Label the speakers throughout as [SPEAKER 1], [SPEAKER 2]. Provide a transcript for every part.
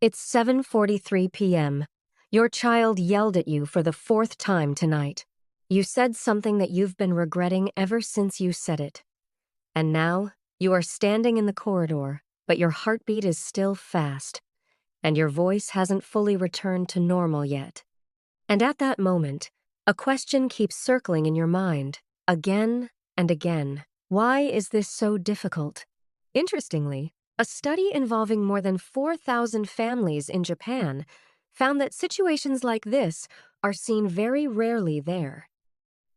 [SPEAKER 1] It's 7:43 p.m. Your child yelled at you for the fourth time tonight. You said something that you've been regretting ever since you said it. And now, you are standing in the corridor, but your heartbeat is still fast, and your voice hasn't fully returned to normal yet. And at that moment, a question keeps circling in your mind, again and again. Why is this so difficult? Interestingly, a study involving more than 4,000 families in Japan found that situations like this are seen very rarely there.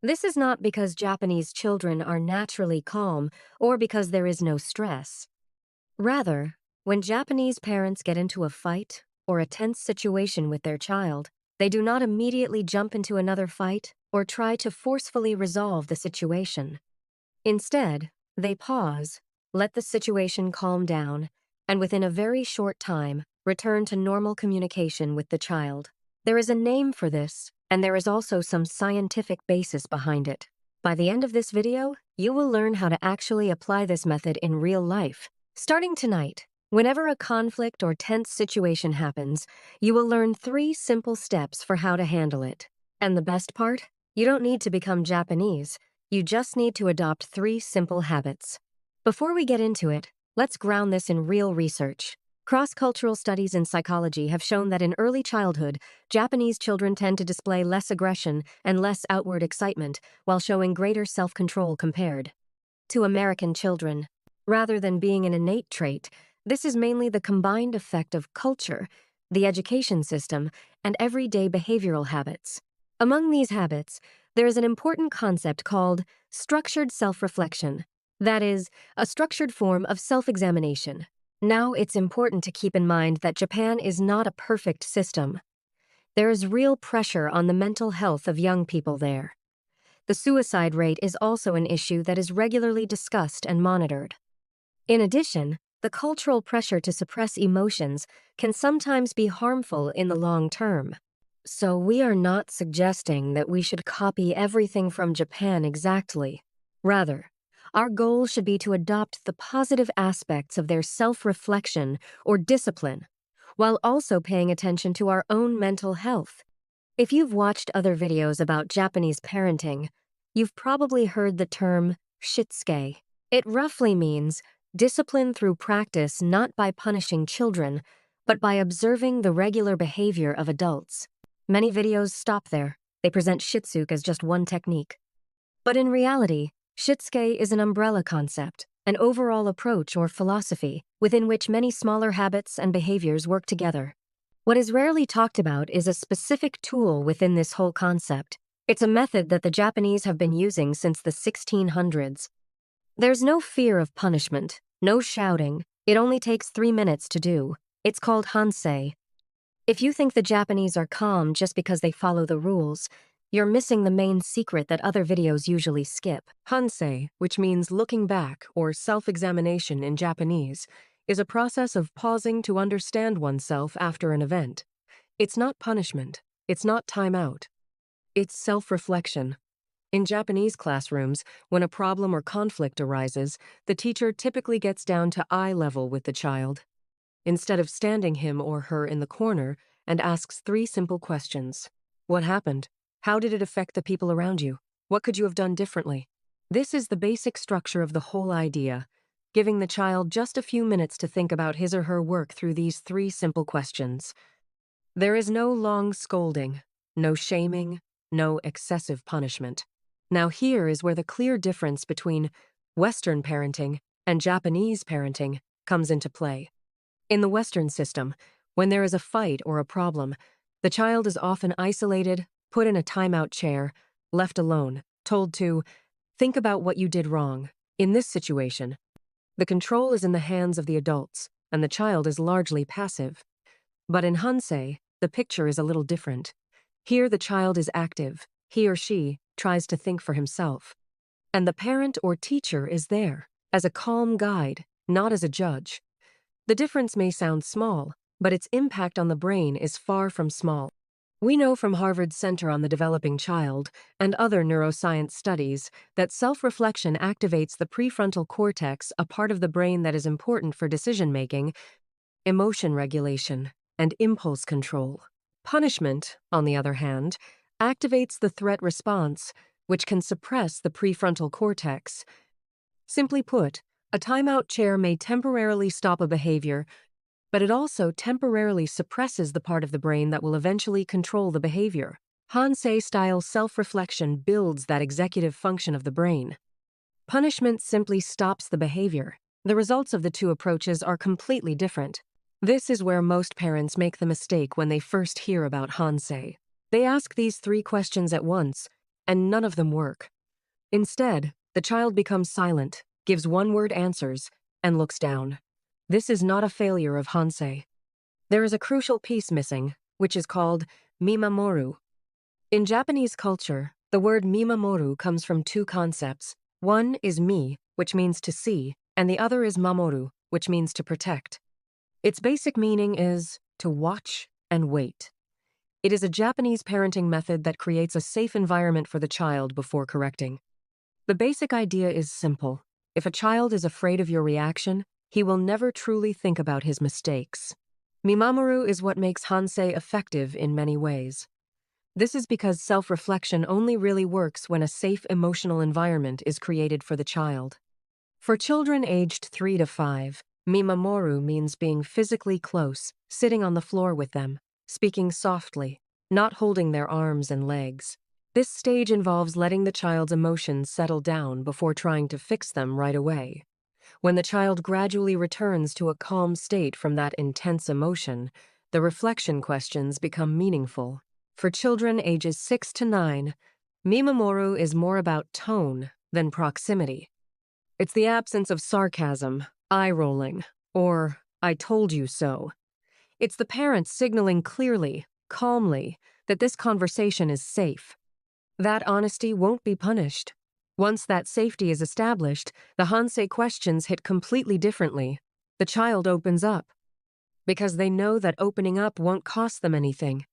[SPEAKER 1] This is not because Japanese children are naturally calm or because there is no stress. Rather, when Japanese parents get into a fight or a tense situation with their child, they do not immediately jump into another fight or try to forcefully resolve the situation. Instead, they pause, let the situation calm down, and within a very short time, return to normal communication with the child. There is a name for this, and there is also some scientific basis behind it. By the end of this video, you will learn how to actually apply this method in real life. Starting tonight, whenever a conflict or tense situation happens, you will learn 3 simple steps for how to handle it. And the best part? You don't need to become Japanese. You just need to adopt 3 simple habits. Before we get into it, let's ground this in real research. Cross-cultural studies in psychology have shown that in early childhood, Japanese children tend to display less aggression and less outward excitement while showing greater self-control compared to American children. Rather than being an innate trait, this is mainly the combined effect of culture, the education system, and everyday behavioral habits. Among these habits, there is an important concept called structured self-reflection. That is, a structured form of self-examination. Now, it's important to keep in mind that Japan is not a perfect system. There is real pressure on the mental health of young people there. The suicide rate is also an issue that is regularly discussed and monitored. In addition, the cultural pressure to suppress emotions can sometimes be harmful in the long term. So we are not suggesting that we should copy everything from Japan exactly. Rather, our goal should be to adopt the positive aspects of their self-reflection or discipline, while also paying attention to our own mental health. If you've watched other videos about Japanese parenting, you've probably heard the term Shitsuke. It roughly means discipline through practice, not by punishing children, but by observing the regular behavior of adults. Many videos stop there. They present Shitsuke as just one technique. But in reality, Shitsuke is an umbrella concept, an overall approach or philosophy within which many smaller habits and behaviors work together. What is rarely talked about is a specific tool within this whole concept. It's a method that the Japanese have been using since the 1600s. There's no fear of punishment, no shouting. It only takes 3 minutes to do. It's called Hansei. If you think the Japanese are calm just because they follow the rules, you're missing the main secret that other videos usually skip.
[SPEAKER 2] Hansei, which means looking back or self-examination in Japanese, is a process of pausing to understand oneself after an event. It's not punishment. It's not time out. It's self-reflection. In Japanese classrooms, when a problem or conflict arises, the teacher typically gets down to eye level with the child, instead of standing him or her in the corner, and asks 3 simple questions. What happened? How did it affect the people around you? What could you have done differently? This is the basic structure of the whole idea, giving the child just a few minutes to think about his or her work through these 3 simple questions. There is no long scolding, no shaming, no excessive punishment. Now here is where the clear difference between Western parenting and Japanese parenting comes into play. In the Western system, when there is a fight or a problem, the child is often isolated, put in a timeout chair, left alone, told to think about what you did wrong. In this situation, the control is in the hands of the adults, and the child is largely passive. But in Hansei, the picture is a little different. Here the child is active. He or she tries to think for himself. And the parent or teacher is there, as a calm guide, not as a judge. The difference may sound small, but its impact on the brain is far from small. We know from Harvard's Center on the Developing Child and other neuroscience studies that self-reflection activates the prefrontal cortex, a part of the brain that is important for decision-making, emotion regulation, and impulse control. Punishment, on the other hand, activates the threat response, which can suppress the prefrontal cortex. Simply put, a timeout chair may temporarily stop a behavior, but it also temporarily suppresses the part of the brain that will eventually control the behavior. Hansei-style self-reflection builds that executive function of the brain. Punishment simply stops the behavior. The results of the two approaches are completely different. This is where most parents make the mistake when they first hear about Hansei. They ask these 3 questions at once, and none of them work. Instead, the child becomes silent, gives one-word answers, and looks down. This is not a failure of Hansei. There is a crucial piece missing, which is called Mimamoru. In Japanese culture, the word Mimamoru comes from 2 concepts. One is mi, which means to see, and the other is mamoru, which means to protect. Its basic meaning is to watch and wait. It is a Japanese parenting method that creates a safe environment for the child before correcting. The basic idea is simple. If a child is afraid of your reaction, he will never truly think about his mistakes. Mimamoru is what makes Hansei effective in many ways. This is because self-reflection only really works when a safe emotional environment is created for the child. For children aged 3 to 5, Mimamoru means being physically close, sitting on the floor with them, speaking softly, not holding their arms and legs. This stage involves letting the child's emotions settle down before trying to fix them right away. When the child gradually returns to a calm state from that intense emotion, the reflection questions become meaningful. For children ages 6 to 9, Mimamoru is more about tone than proximity. It's the absence of sarcasm, eye-rolling, or "I told you so." It's the parent signaling clearly, calmly, that this conversation is safe. That honesty won't be punished. Once that safety is established, the Hansei questions hit completely differently. The child opens up, because they know that opening up won't cost them anything.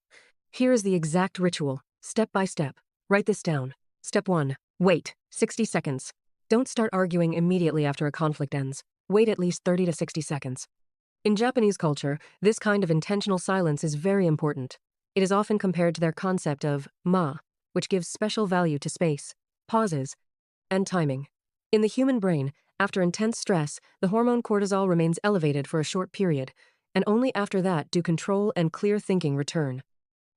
[SPEAKER 2] Here is the exact ritual, step by step. Write this down. Step 1. Wait, 60 seconds. Don't start arguing immediately after a conflict ends. Wait at least 30 to 60 seconds. In Japanese culture, this kind of intentional silence is very important. It is often compared to their concept of ma, which gives special value to space, pauses, and timing. In the human brain, after intense stress, the hormone cortisol remains elevated for a short period, and only after that do control and clear thinking return.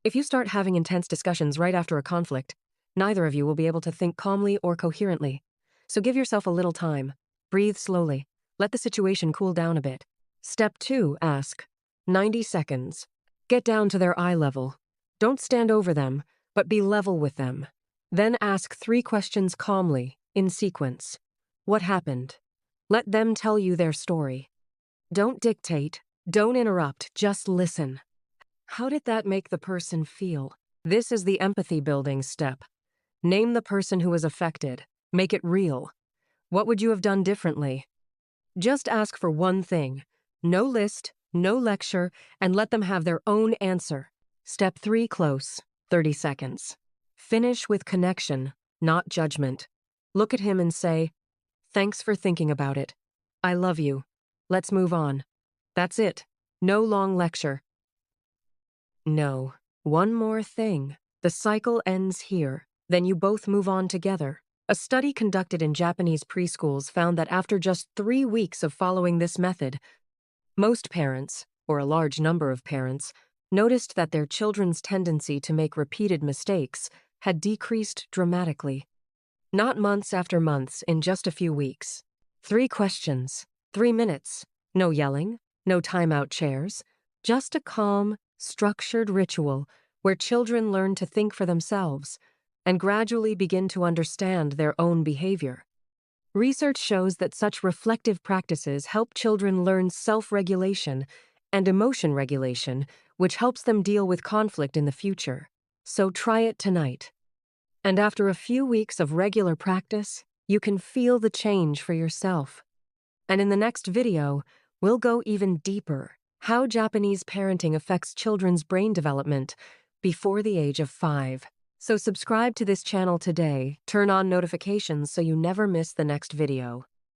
[SPEAKER 2] If you start having intense discussions right after a conflict, neither of you will be able to think calmly or coherently. So give yourself a little time. Breathe slowly. Let the situation cool down a bit. Step 2, ask. 90 seconds. Get down to their eye level. Don't stand over them, but be level with them. Then ask 3 questions calmly, in sequence. What happened? Let them tell you their story. Don't dictate. Don't interrupt. Just listen. How did that make the person feel? This is the empathy building step. Name the person who was affected. Make it real. What would you have done differently? Just ask for one thing. No list, no lecture, and let them have their own answer. Step 3, close. 30 seconds. Finish with connection, not judgment. Look at him and say, "Thanks for thinking about it. I love you. Let's move on." That's it. No long lecture. No. One more thing. The cycle ends here. Then you both move on together. A study conducted in Japanese preschools found that after just 3 weeks of following this method, most parents, or a large number of parents, noticed that their children's tendency to make repeated mistakes had decreased dramatically. Not months after months, in just a few weeks. 3 questions, 3 minutes, no yelling, no timeout chairs, just a calm, structured ritual where children learn to think for themselves and gradually begin to understand their own behavior. Research shows that such reflective practices help children learn self-regulation and emotion regulation, which helps them deal with conflict in the future. So try it tonight. And after a few weeks of regular practice, you can feel the change for yourself. And in the next video, we'll go even deeper. How Japanese parenting affects children's brain development before the age of 5. So subscribe to this channel today, turn on notifications so you never miss the next video.